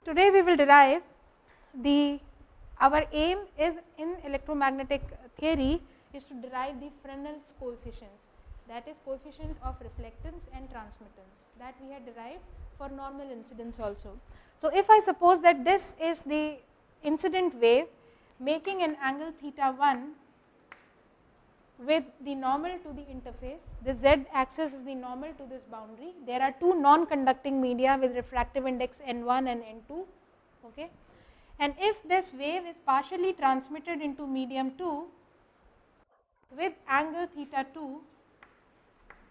Today we will derive our aim is in electromagnetic theory is to derive the Fresnel's coefficients, that is coefficient of reflectance and transmittance, that we had derived for normal incidence also. So, if I suppose that this is the incident wave making an angle theta 1 with the normal to the interface, the z axis is the normal to this boundary. There are two non-conducting media with refractive index n1 and n2. Okay. And if this wave is partially transmitted into medium 2 with angle theta 2,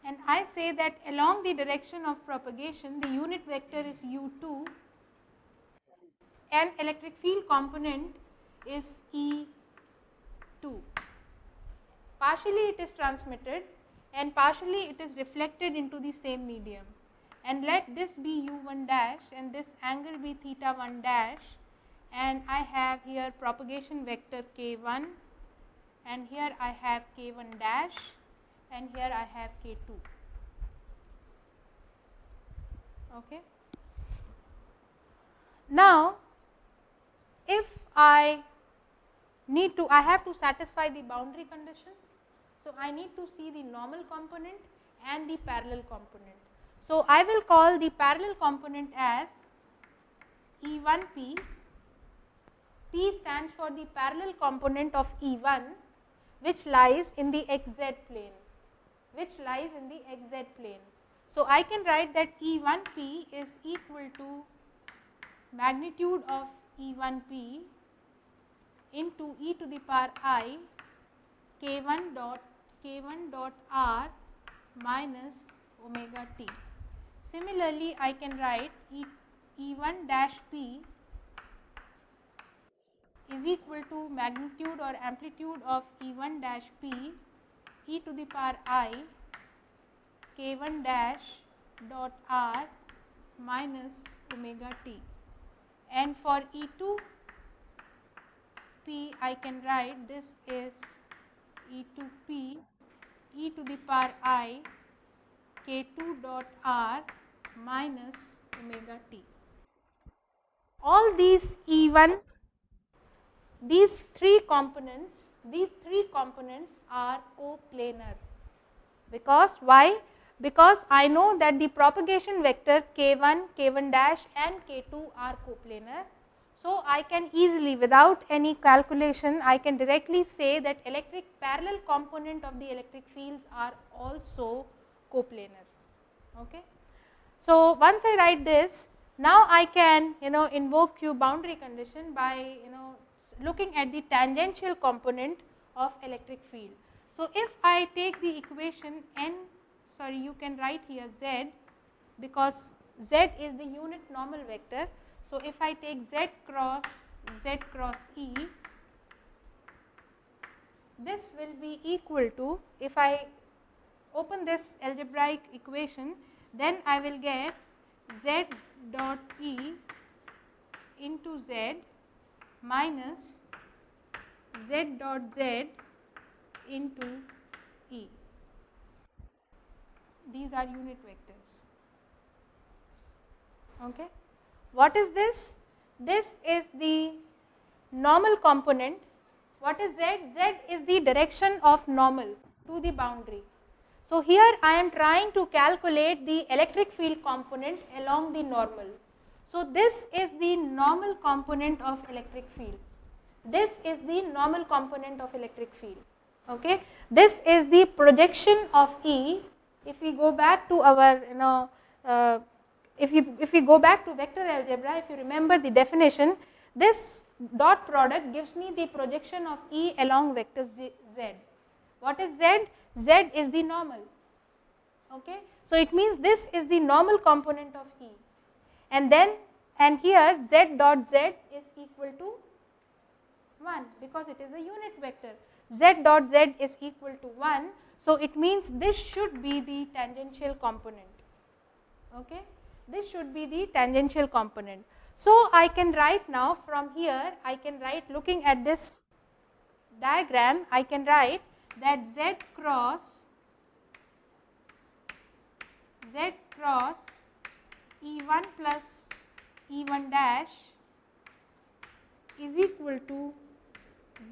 and I say that along the direction of propagation the unit vector is u2 and electric field component is E2. Partially it is transmitted and partially it is reflected into the same medium, and let this be u1 dash and this angle be theta 1 dash, and I have here propagation vector k1 and here I have k1 dash and here I have k2. Okay. Now, if I have to satisfy the boundary conditions. So, I need to see the normal component and the parallel component. So, I will call the parallel component as E1p. P stands for the parallel component of E1 which lies in the xz plane, So, I can write that E1p is equal to magnitude of E1p into e to the power I k1 dot r minus omega t. Similarly, I can write E1 dash p is equal to magnitude or amplitude of E1 dash p e to the power I k1 dash dot r minus omega t. And for E2 p, I can write this is E2p e to the power I k2 dot r minus omega t. All these E1, these three components are coplanar, because why? Because I know that the propagation vector k1, k1 dash and k2 are coplanar. So, I can easily, without any calculation, I can directly say that parallel component of the electric fields are also coplanar. Okay. So, once I write this, now I can invoke Q boundary condition by looking at the tangential component of electric field. So, if I take the equation you can write here Z, because Z is the unit normal vector. So, if I take Z cross E, this will be equal to, if I open this algebraic equation, then I will get Z dot E into Z minus Z dot Z into E. These are unit vectors. Okay. What is this? This is the normal component. What is Z? Z is the direction of normal to the boundary. So, here I am trying to calculate the electric field component along the normal. So, this is the normal component of electric field. This is the normal component of electric field. Okay. This is the projection of E. If we go back to our if we go back to vector algebra, if you remember the definition, this dot product gives me the projection of E along vector Z. What is Z? Z is the normal. Okay. So, it means this is the normal component of E, and here Z dot Z is equal to 1, because it is a unit vector. Z dot Z is equal to 1. So, it means this should be the tangential component. Okay. This should be the tangential component. So, I can write now from here, I can write, looking at this diagram, I can write that Z cross E1 plus E1 dash is equal to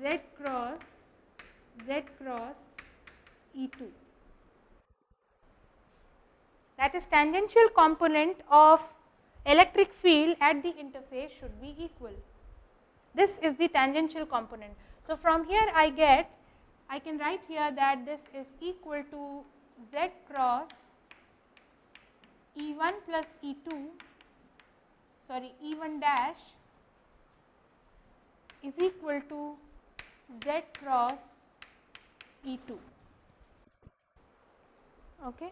Z cross E2. That is, tangential component of electric field at the interface should be equal. This is the tangential component. So, from here I can write here that this is equal to Z cross E1 plus E2, sorry, E1 dash is equal to Z cross E2. Okay.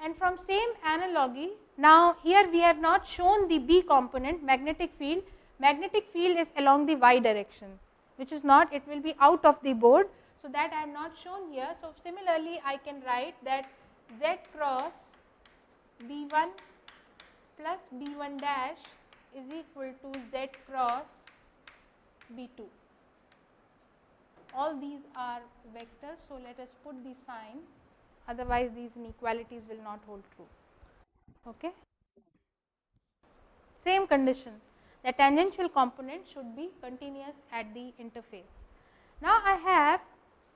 And from same analogy, now here we have not shown the B component, magnetic field. Magnetic field is along the y direction, which is not, it will be out of the board. So, that I have not shown here. So, similarly I can write that Z cross B1 plus B1 dash is equal to Z cross B2. All these are vectors. So, let us put the sign, otherwise these inequalities will not hold true. Okay. Same condition, the tangential component should be continuous at the interface. Now, I have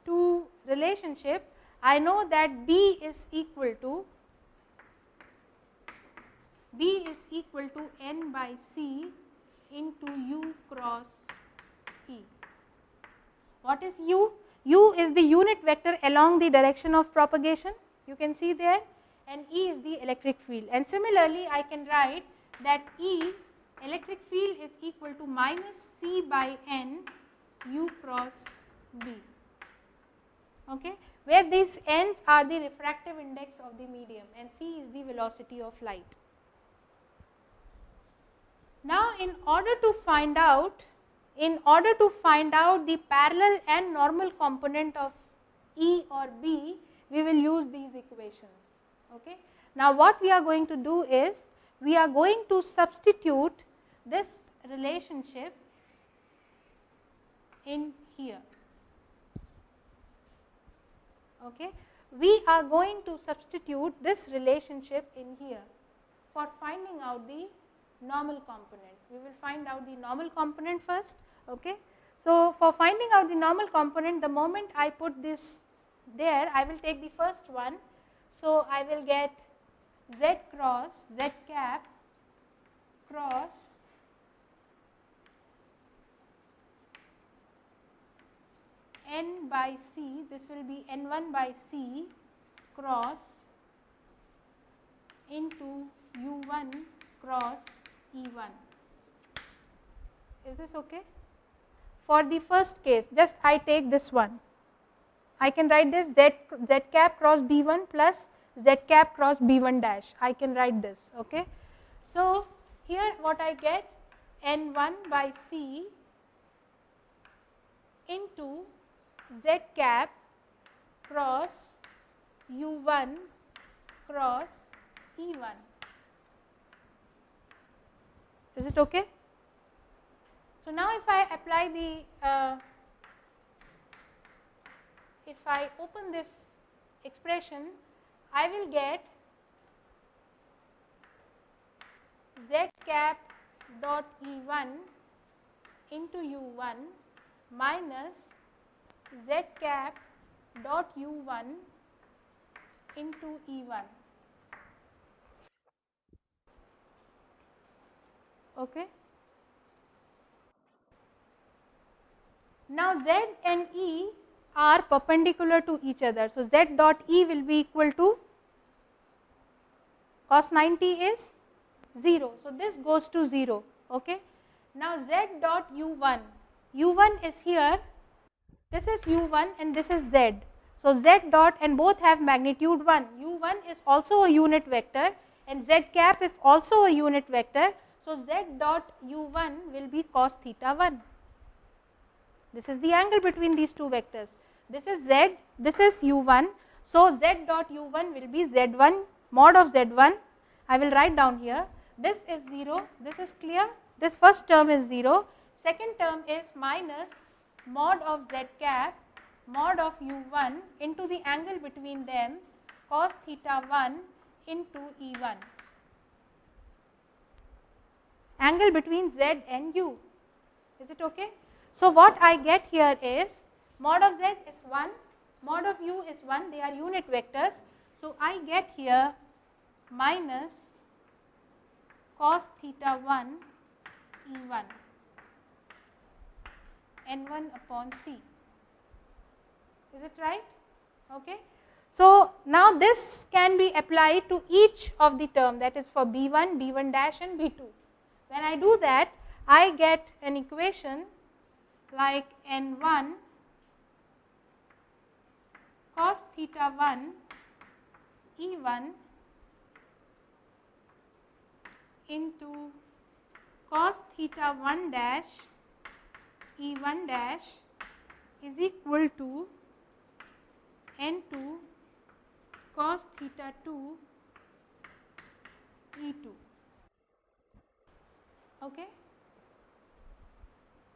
two relationship. I know that B is equal to N by C into U cross E. What is U? U is the unit vector along the direction of propagation, you can see there, and E is the electric field. And similarly, I can write that E, electric field, is equal to minus C by N U cross B, okay, where these N's are the refractive index of the medium and C is the velocity of light. Now, in order to find out the parallel and normal component of E or B, we will use these equations. Okay. Now, what we are going to do is, we are going to substitute this relationship in here. Okay. We are going to substitute this relationship in here for finding out the normal component. We will find out the normal component first. Okay. So, for finding out the normal component, the moment I put this there, I will take the first one. So, I will get Z cross Z cap cross N by C, this will be N1 by C cross into U1 cross E1. Is this okay? For the first case, just I take this one. I can write this Z cap cross B1 plus Z cap cross B1 dash. I can write this. Okay. So, here what I get, N1 by C into Z cap cross U1 cross E1. Is it okay? So, now if I apply the, if I open this expression, I will get Z cap dot E1 into U1 minus Z cap dot U1 into E1. Okay. Now, Z and E are perpendicular to each other. So, Z dot E will be equal to cos 90 is 0. So, this goes to 0. Okay. Now, Z dot U1, U1 is here, this is U1 and this is Z. So, Z dot, and both have magnitude 1, U1 is also a unit vector and Z cap is also a unit vector. So, Z dot U1 will be cos theta 1. This is the angle between these two vectors. This is Z, this is U1. So, Z dot U1 will be Z1 mod of Z1. I will write down here. This is 0, this is clear. This first term is 0. Second term is minus mod of Z cap mod of U1 into the angle between them cos theta 1 into E1. angle between z and u. Is it okay? So, what I get here is mod of z is 1, mod of u is 1, they are unit vectors. So, I get here minus cos theta 1 E1 N1 upon C. Is it right? Okay. So, now this can be applied to each of the term, that is for B1, B1 dash and B2. When I do that, I get an equation like N1 cos theta 1 E1 into cos theta 1 dash E1 dash is equal to N2 cos theta 2 E2. Okay.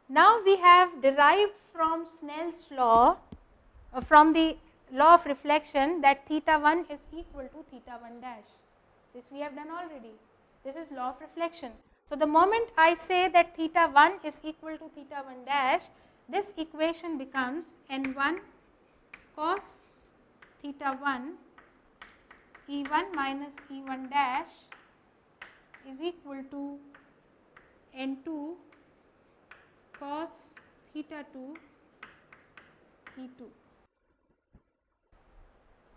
Now, we have derived from Snell's law, from the law of reflection, that theta 1 is equal to theta 1 dash. This we have done already. This is law of reflection. So, the moment I say that theta 1 is equal to theta 1 dash, this equation becomes N1 cos theta 1 E1 minus E1 dash is equal to N2 cos theta 2 E2.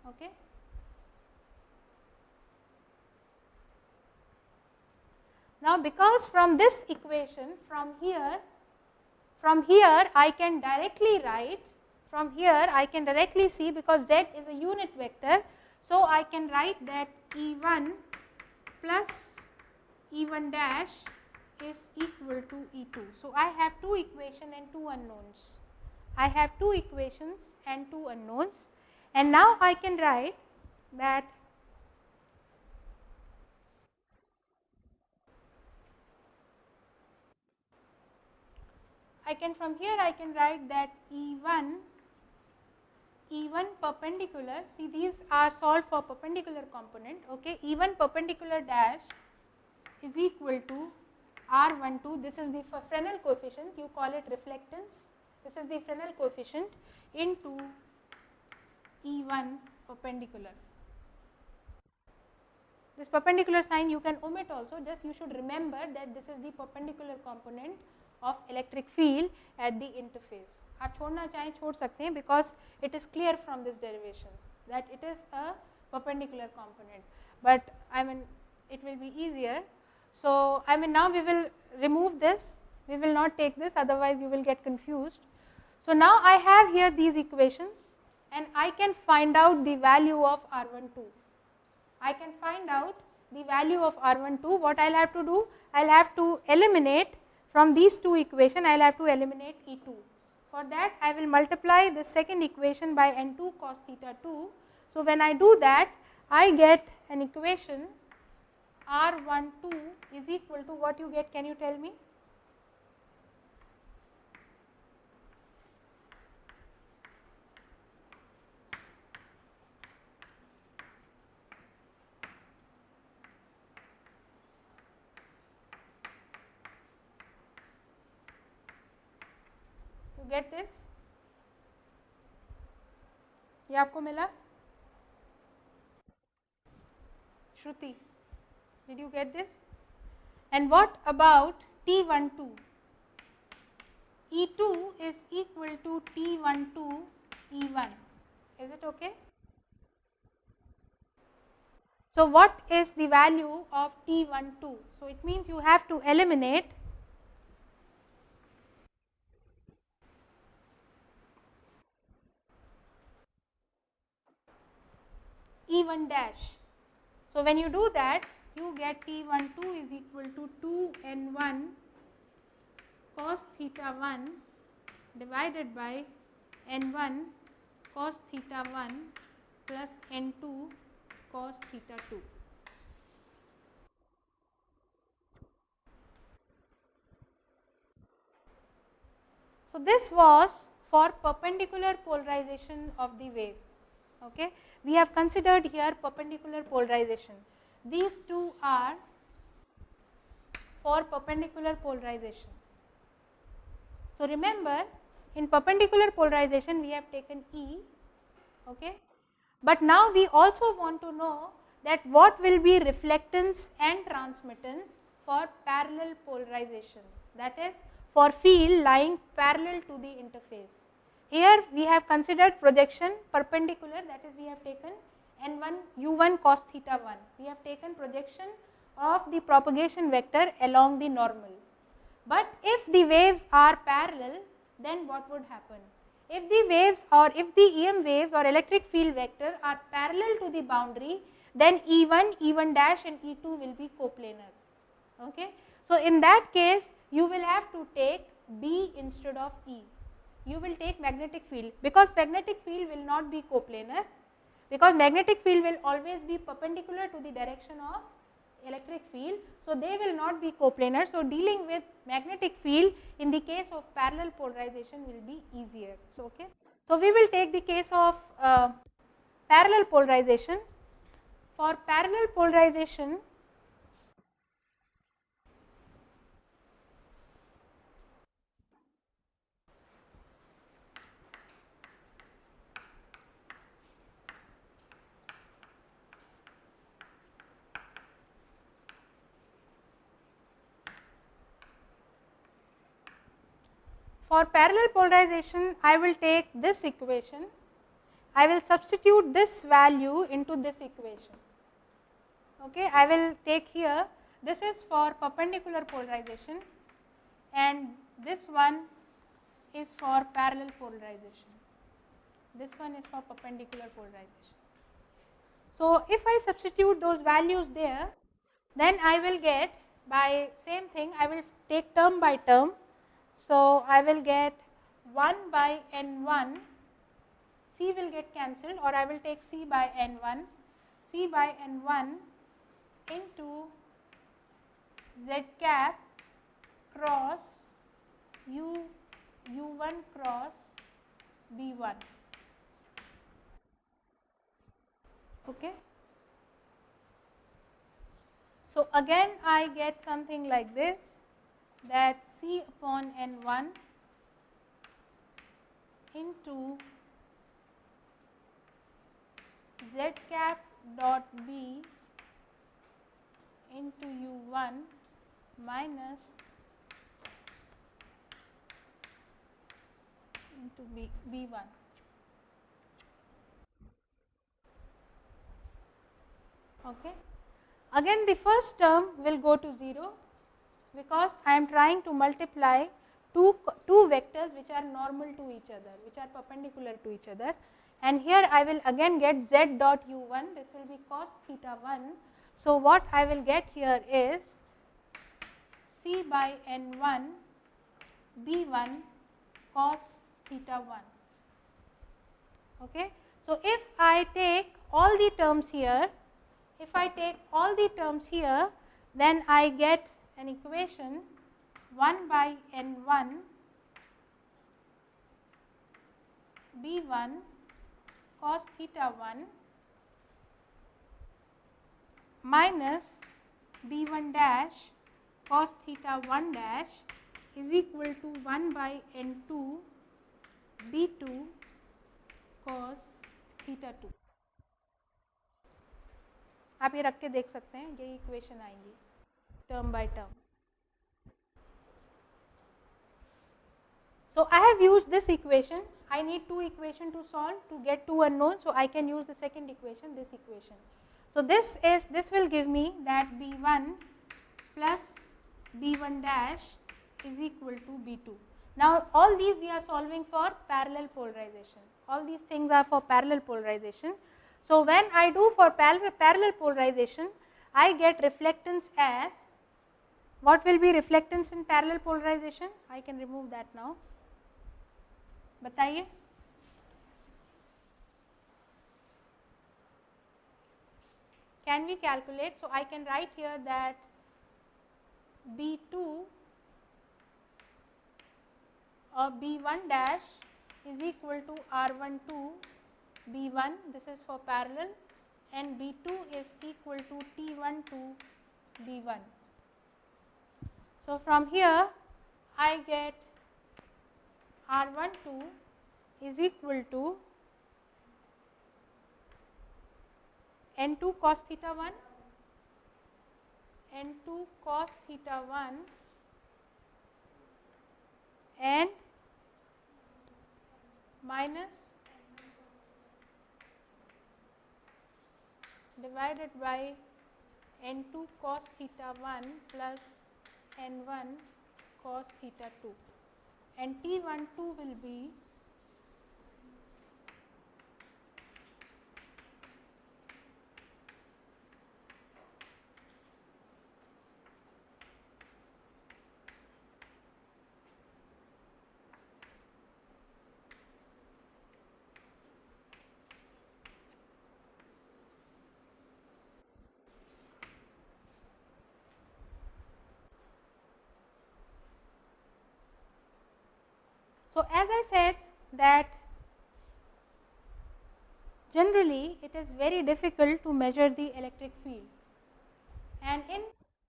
Okay. Now, because from this equation, from here I can directly write, from here I can directly see, because z is a unit vector. So, I can write that E1 plus E1 dash is equal to E2. So, I have two equations and two unknowns. I have two equations and two unknowns, and now I can write that from here I can write that E1 perpendicular, see these are solved for perpendicular component, okay. E1 perpendicular dash is equal to R12, this is the Fresnel coefficient, you call it reflectance, this is the Fresnel coefficient, into E1 perpendicular. This perpendicular sign you can omit also, just you should remember that this is the perpendicular component of electric field at the interface. आप छोड़ना चाहें छोड़ सकते हैं, because it is clear from this derivation that it is a perpendicular component, but I mean it will be easier. So, I mean now we will remove this, we will not take this, otherwise you will get confused. So, now I have here these equations and I can find out the value of R12. I can find out the value of R12. What I will have to do? I will have to eliminate from these two equations, I will have to eliminate E2. For that, I will multiply the second equation by N2 cos theta 2. So, when I do that, I get an equation R12 is equal to what you get, can you tell me? Get this? ये आपको मिला? Shruti, did you get this? And what about T12? E2 is equal to T12 E1. Is it okay? So, what is the value of T12? So, it means you have to eliminate E1 dash. So, when you do that, you get T12 is equal to 2N1 cos theta 1 divided by N1 cos theta 1 plus N2 cos theta 2. So, this was for perpendicular polarization of the wave. Okay. We have considered here perpendicular polarization. These two are for perpendicular polarization. So remember, in perpendicular polarization we have taken E, okay, but now we also want to know that what will be reflectance and transmittance for parallel polarization, that is for field lying parallel to the interface. Here we have considered projection perpendicular, that is we have taken n1 u1 cos theta 1, we have taken projection of the propagation vector along the normal. But if the waves are parallel, then what would happen? If the waves or if the EM waves or electric field vector are parallel to the boundary, then E1, E1 dash and E2 will be coplanar. Okay? So, in that case you will have to take B instead of E. You will take magnetic field, because magnetic field will not be coplanar, because magnetic field will always be perpendicular to the direction of electric field. So, they will not be coplanar. So, dealing with magnetic field in the case of parallel polarization will be easier. So, okay. So, we will take the case of parallel polarization. For parallel polarization, I will take this equation, I will substitute this value into this equation. Okay, I will take here, this is for perpendicular polarization and this one is for parallel polarization. This one is for perpendicular polarization. So, if I substitute those values there, then I will get, by same thing I will take term by term. So, I will get 1 by n1, C will get cancelled, or I will take C by n1, C by n1 into z cap cross u1 cross b1. Okay. So, again I get something like this, that C upon n1 into z cap dot b into u1 minus into b1. Okay. Again the first term will go to 0, because I am trying to multiply two vectors which are normal to each other, which are perpendicular to each other, and here I will again get z dot u1, this will be cos theta 1. So, what I will get here is C by n1 b1 cos theta 1. Okay. So, if I take all the terms here, then I get an equation 1 by n1 b1 cos theta 1 minus b1 dash cos theta 1 dash is equal to 1 by n2 b2 cos theta 2. आप ये रख के देख सकते हैं, ये equation आएंगी term by term. So, I have used this equation, I need two equations to solve to get two unknowns. So, I can use the second equation, this equation. So, this will give me that b1 plus b1 dash is equal to b2. Now, all these we are solving for parallel polarization, all these things are for parallel polarization. So, when I do for parallel polarization, I get reflectance as, what will be reflectance in parallel polarization? I can remove that now. बताइए. Can we calculate? So, I can write here that B2 or B1 dash is equal to R12 B1, this is for parallel, and B2 is equal to T12 B1. So, from here I get R12 is equal to N2 cos theta 1, N2 cos theta 1 and minus divided by N2 cos theta 1 plus N1 cos theta 2, and T12 will be so, as I said that generally it is very difficult to measure the electric field, and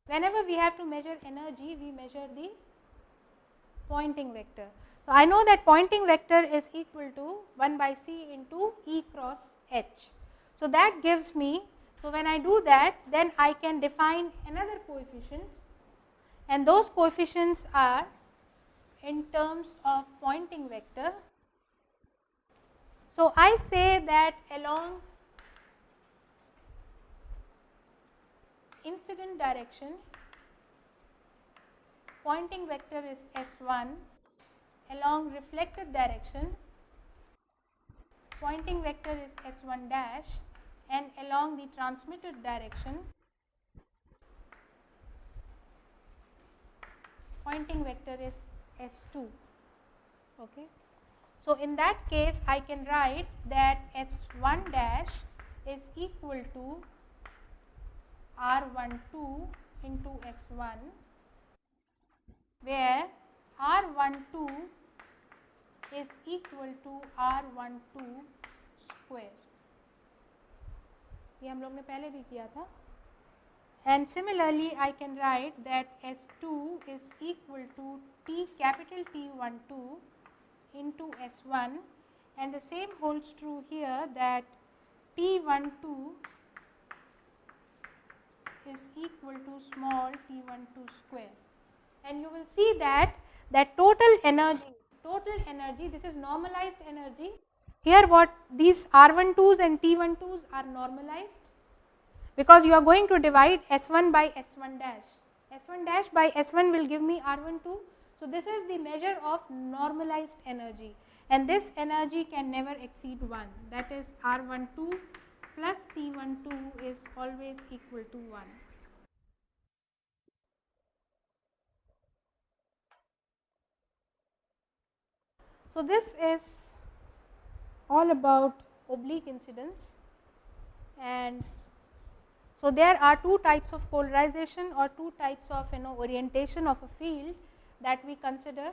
whenever we have to measure energy, we measure the Poynting vector. So, I know that Poynting vector is equal to 1 by C into E cross H. So, that gives me, so when I do that, then I can define another coefficients, and those coefficients are in terms of Poynting vector. So, I say that along incident direction, Poynting vector is S1, along reflected direction, Poynting vector is S1 dash, and along the transmitted direction, Poynting vector is S2. Okay. So, in that case I can write that S1 dash is equal to R12 into S1, where R12 is equal to R12 square. ये हम लोग ने पहले भी किया था. And similarly I can write that S2 is equal to capital T12 into S1, and the same holds true here, that T12 is equal to small T12 square, and you will see that total energy, this is normalized energy. Here what these R12s and T12s are normalized, because you are going to divide S1 by S1 dash. S1 dash by S1 will give me R12. So, this is the measure of normalized energy, and this energy can never exceed 1, that is R12 plus T12 is always equal to 1. So, this is all about oblique incidence, and so there are two types of polarization or two types of orientation of a field that we consider.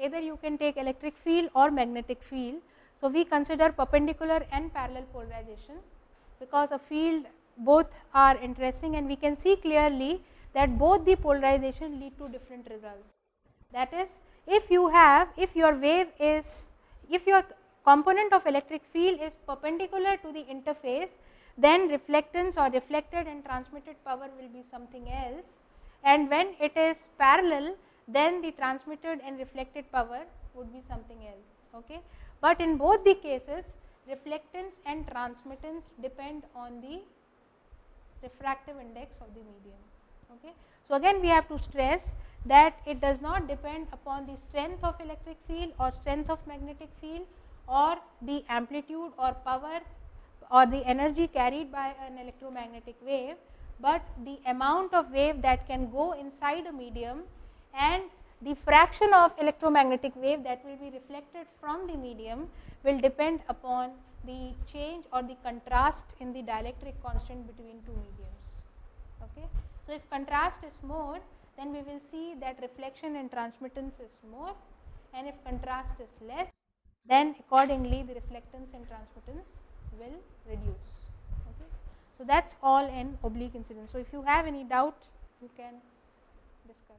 Either you can take electric field or magnetic field. So, we consider perpendicular and parallel polarization, because a field both are interesting, and we can see clearly that both the polarization lead to different results. That is, if your component of electric field is perpendicular to the interface, then reflectance or reflected and transmitted power will be something else, and when it is parallel, then the transmitted and reflected power would be something else. Okay. But in both the cases, reflectance and transmittance depend on the refractive index of the medium. Okay. So, again we have to stress that it does not depend upon the strength of electric field or strength of magnetic field or the amplitude or power or the energy carried by an electromagnetic wave, but the amount of wave that can go inside a medium and the fraction of electromagnetic wave that will be reflected from the medium will depend upon the change or the contrast in the dielectric constant between two mediums. Okay. So, if contrast is more, then we will see that reflection and transmittance is more, and if contrast is less, then accordingly the reflectance and transmittance will reduce. Okay. So, that is all in oblique incidence. So, if you have any doubt, you can discuss.